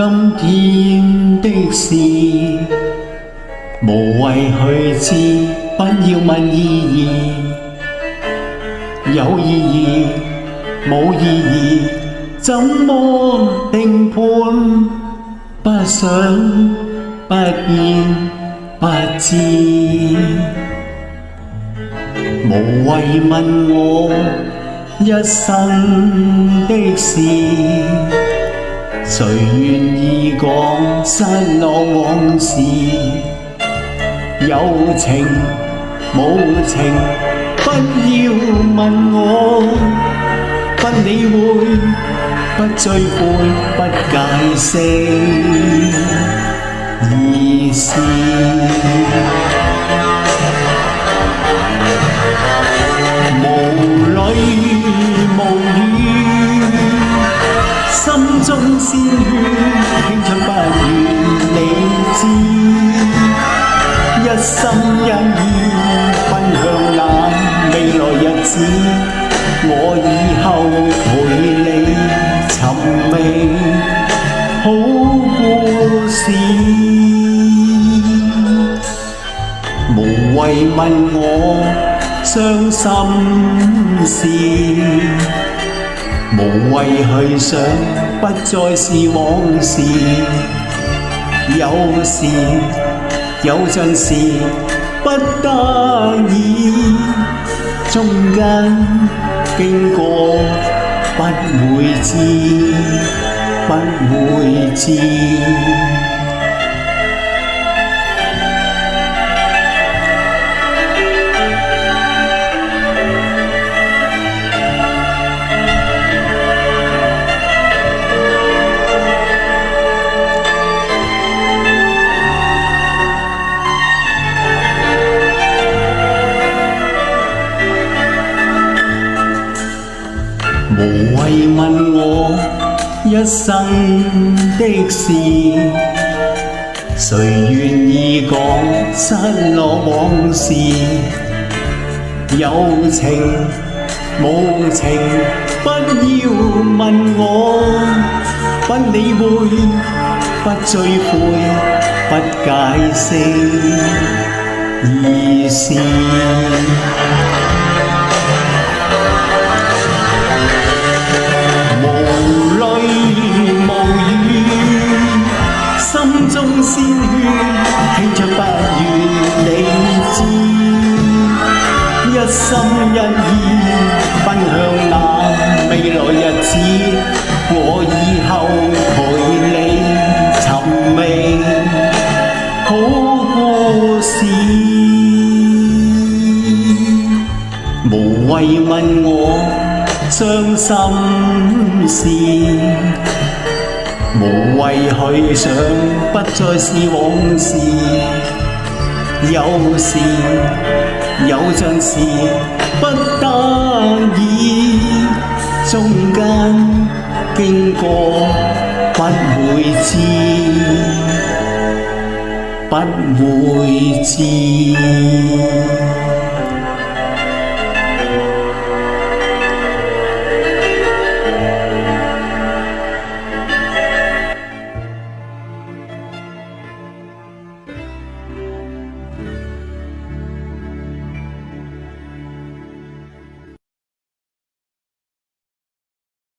今天的事，無謂去知，不要問意義。有意義，冇意義，怎麼定判？不想，不見，不知。無謂問我一生的事，誰願意講失落往事？有情無情，不要問我，不理會，不追悔，不解釋意思。無淚無語，心中鮮血傾出不願你知。一心一意奔向那未來日子，我以後陪你尋覓好故事。無謂問我傷心事，無謂去想不再是往事。有時有陣時不得已，中間經過不會知，不會知。無謂問我一生的事，誰願意講失落往事？有情無情，不要問我，不理會，不追悔，不解釋意思。心中鮮血傾出不願你知，一心一意奔向那未來日子，我以後陪你尋覓好故事。無謂問我傷心事，無謂去想不再是往事。有時有陣時不得已，中間經過不會知，不會知。